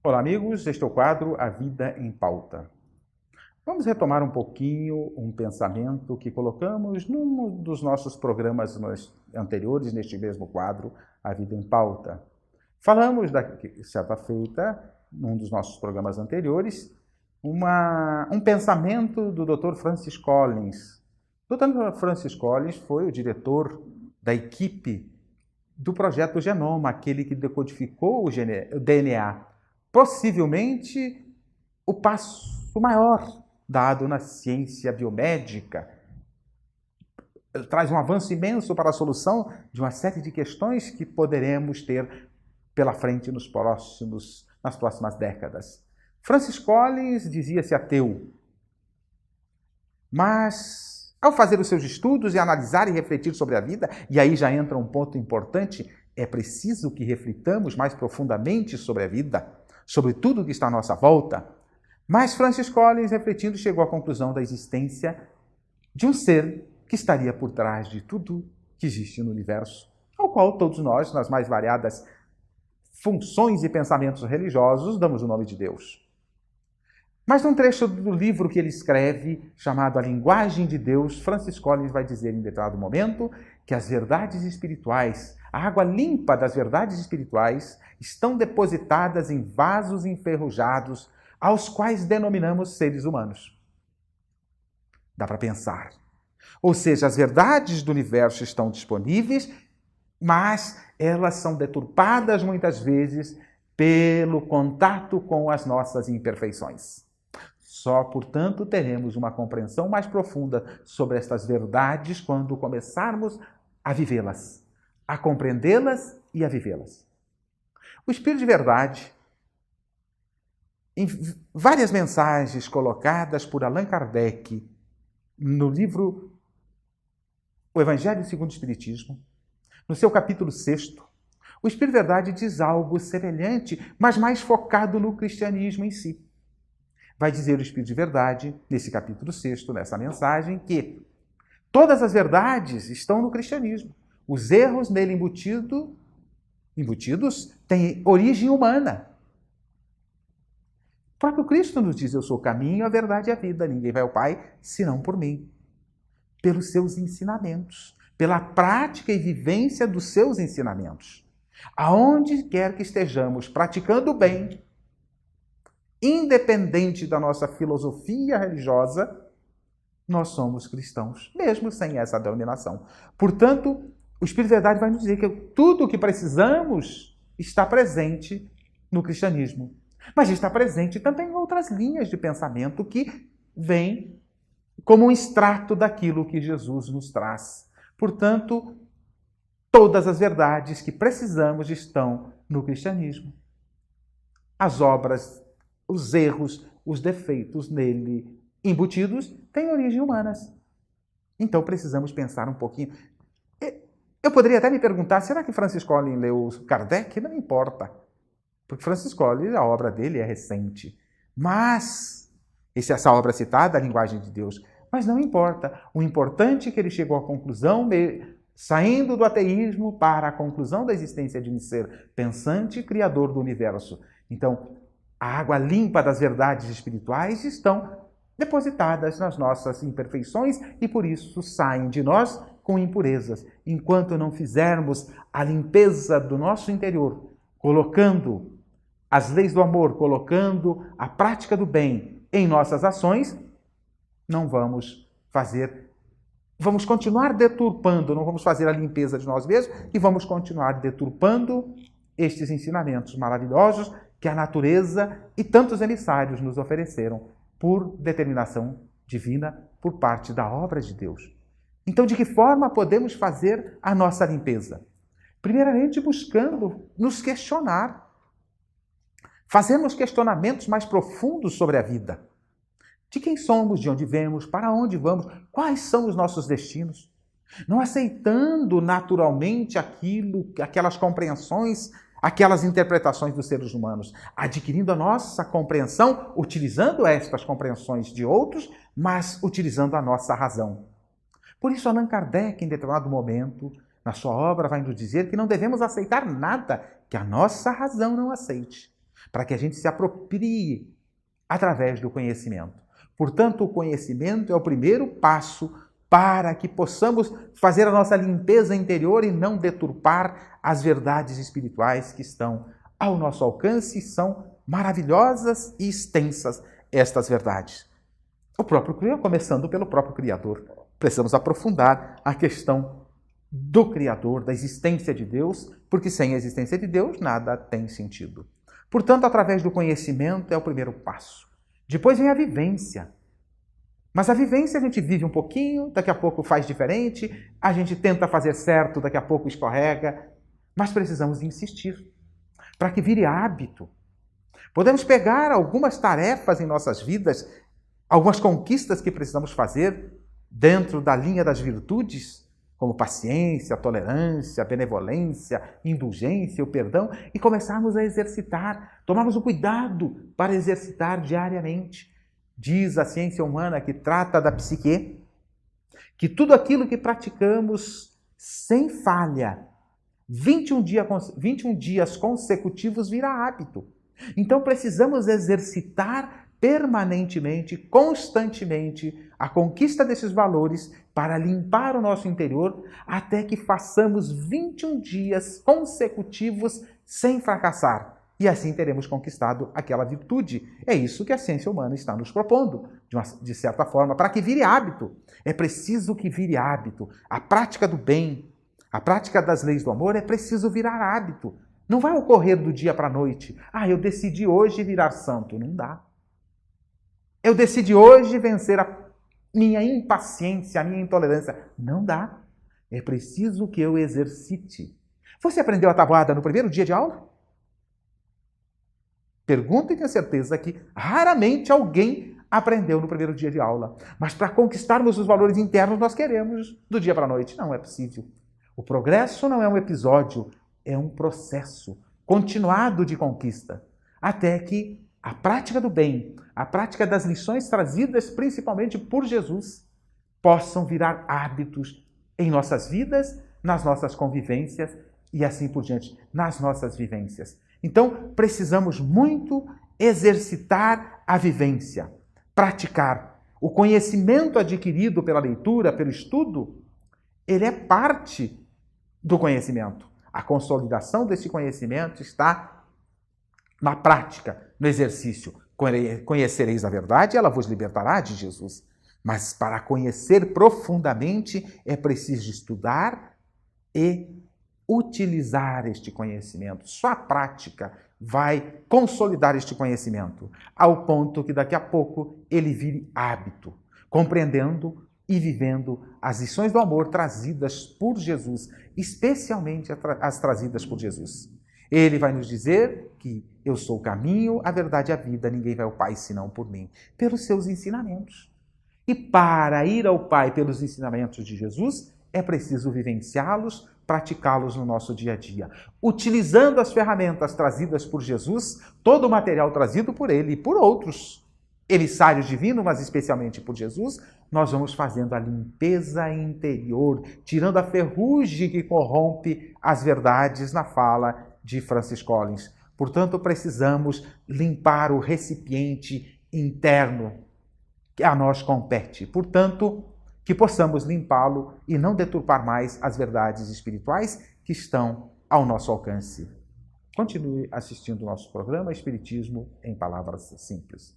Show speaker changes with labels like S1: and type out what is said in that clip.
S1: Olá, amigos. Este é o quadro A Vida em Pauta. Vamos retomar um pouquinho um pensamento que colocamos num dos nossos programas anteriores, neste mesmo quadro, A Vida em Pauta. Falamos, certa feita, num dos nossos programas anteriores, um pensamento do Dr. Francis Collins. O Dr. Francis Collins foi o diretor da equipe do projeto Genoma, aquele que decodificou o DNA. Possivelmente o passo maior dado na ciência biomédica. Ele traz um avanço imenso para a solução de uma série de questões que poderemos ter pela frente nas próximas décadas. Francis Collins dizia-se ateu, mas ao fazer os seus estudos e analisar e refletir sobre a vida, e aí já entra um ponto importante, é preciso que reflitamos mais profundamente sobre a vida, sobre tudo que está à nossa volta. Mas Francis Collins, refletindo, chegou à conclusão da existência de um ser que estaria por trás de tudo que existe no universo, ao qual todos nós, nas mais variadas funções e pensamentos religiosos, damos o nome de Deus. Mas num trecho do livro que ele escreve, chamado A Linguagem de Deus, Francis Collins vai dizer em determinado momento que as verdades espirituais, a água limpa das verdades espirituais, estão depositadas em vasos enferrujados, aos quais denominamos seres humanos. Dá para pensar. Ou seja, as verdades do universo estão disponíveis, mas elas são deturpadas muitas vezes pelo contato com as nossas imperfeições. Só, portanto, teremos uma compreensão mais profunda sobre estas verdades quando começarmos a vivê-las, a compreendê-las e a vivê-las. O Espírito de Verdade, em várias mensagens colocadas por Allan Kardec no livro O Evangelho segundo o Espiritismo, no seu capítulo 6º, o Espírito de Verdade diz algo semelhante, mas mais focado no cristianismo em si. Vai dizer o Espírito de Verdade, nesse capítulo 6º, nessa mensagem, que todas as verdades estão no cristianismo. Os erros nele embutidos têm origem humana. O próprio Cristo nos diz, eu sou o caminho, a verdade e a vida. Ninguém vai ao Pai senão por mim. Pelos seus ensinamentos, pela prática e vivência dos seus ensinamentos. Aonde quer que estejamos praticando o bem, independente da nossa filosofia religiosa, nós somos cristãos, mesmo sem essa denominação. Portanto, o Espírito de Verdade vai nos dizer que tudo o que precisamos está presente no cristianismo. Mas está presente também em outras linhas de pensamento que vêm como um extrato daquilo que Jesus nos traz. Portanto, todas as verdades que precisamos estão no cristianismo. As obras, os erros, os defeitos nele embutidos têm origem humanas. Então precisamos pensar um pouquinho. Eu poderia até me perguntar, será que Francis Collins leu Kardec? Não importa. Porque Francis Collins, a obra dele é recente. Mas, essa obra citada, A Linguagem de Deus, mas não importa. O importante é que ele chegou à conclusão, saindo do ateísmo para a conclusão da existência de um ser pensante e criador do universo. Então, a água limpa das verdades espirituais estão depositadas nas nossas imperfeições e por isso saem de nós com impurezas. Enquanto não fizermos a limpeza do nosso interior, colocando as leis do amor, colocando a prática do bem em nossas ações, não vamos continuar deturpando, não vamos fazer a limpeza de nós mesmos e vamos continuar deturpando estes ensinamentos maravilhosos que a natureza e tantos emissários nos ofereceram por determinação divina, por parte da obra de Deus. Então, de que forma podemos fazer a nossa limpeza? Primeiramente, buscando nos questionar. Fazermos questionamentos mais profundos sobre a vida. De quem somos, de onde viemos, para onde vamos, quais são os nossos destinos. Não aceitando naturalmente aquelas compreensões, aquelas interpretações dos seres humanos, adquirindo a nossa compreensão, utilizando estas compreensões de outros, mas utilizando a nossa razão. Por isso, Allan Kardec, em determinado momento, na sua obra, vai nos dizer que não devemos aceitar nada que a nossa razão não aceite. para que a gente se aproprie através do conhecimento. Portanto, o conhecimento é o primeiro passo para que possamos fazer a nossa limpeza interior e não deturpar as verdades espirituais que estão ao nosso alcance e são maravilhosas e extensas estas verdades. O próprio Criador, começando pelo próprio Criador. Precisamos aprofundar a questão do Criador, da existência de Deus, porque sem a existência de Deus nada tem sentido. Portanto, através do conhecimento é o primeiro passo. Depois vem a vivência. Mas a vivência a gente vive um pouquinho, daqui a pouco faz diferente, a gente tenta fazer certo, daqui a pouco escorrega, mas precisamos insistir para que vire hábito. Podemos pegar algumas tarefas em nossas vidas, algumas conquistas que precisamos fazer dentro da linha das virtudes, como paciência, tolerância, benevolência, indulgência, o perdão, e começarmos a exercitar, tomarmos o cuidado para exercitar diariamente. Diz a ciência humana que trata da psique, que tudo aquilo que praticamos sem falha, 21 dias consecutivos vira hábito. Então precisamos exercitar permanentemente, constantemente, a conquista desses valores para limpar o nosso interior até que façamos 21 dias consecutivos sem fracassar. E assim teremos conquistado aquela virtude. É isso que a ciência humana está nos propondo, de certa forma, para que vire hábito. É preciso que vire hábito. A prática do bem, a prática das leis do amor é preciso virar hábito. Não vai ocorrer do dia para a noite. Eu decidi hoje virar santo. Não dá. Eu decidi hoje vencer a minha impaciência, a minha intolerância. Não dá. É preciso que eu exercite. Você aprendeu a tabuada no primeiro dia de aula? Pergunto e tenho certeza que raramente alguém aprendeu no primeiro dia de aula. Mas para conquistarmos os valores internos, nós queremos do dia para a noite. Não é possível. O progresso não é um episódio, é um processo continuado de conquista. Até que a prática do bem, a prática das lições trazidas principalmente por Jesus, possam virar hábitos em nossas vidas, nas nossas convivências e assim por diante, nas nossas vivências. Então, precisamos muito exercitar a vivência, praticar. O conhecimento adquirido pela leitura, pelo estudo, ele é parte do conhecimento. A consolidação desse conhecimento está na prática, no exercício. Conhecereis a verdade, ela vos libertará, de Jesus. Mas para conhecer profundamente é preciso estudar e utilizar este conhecimento. Só a prática vai consolidar este conhecimento, ao ponto que daqui a pouco ele vire hábito, compreendendo e vivendo as lições do amor trazidas por Jesus, especialmente as trazidas por Jesus. Ele vai nos dizer que eu sou o caminho, a verdade e a vida, ninguém vai ao Pai senão por mim, pelos seus ensinamentos. E para ir ao Pai pelos ensinamentos de Jesus, é preciso vivenciá-los, praticá-los no nosso dia a dia. Utilizando as ferramentas trazidas por Jesus, todo o material trazido por ele e por outros emissários divinos, mas especialmente por Jesus, nós vamos fazendo a limpeza interior, tirando a ferrugem que corrompe as verdades na fala de Francis Collins. Portanto, precisamos limpar o recipiente interno que a nós compete. Portanto, que possamos limpá-lo e não deturpar mais as verdades espirituais que estão ao nosso alcance. Continue assistindo o nosso programa Espiritismo em Palavras Simples.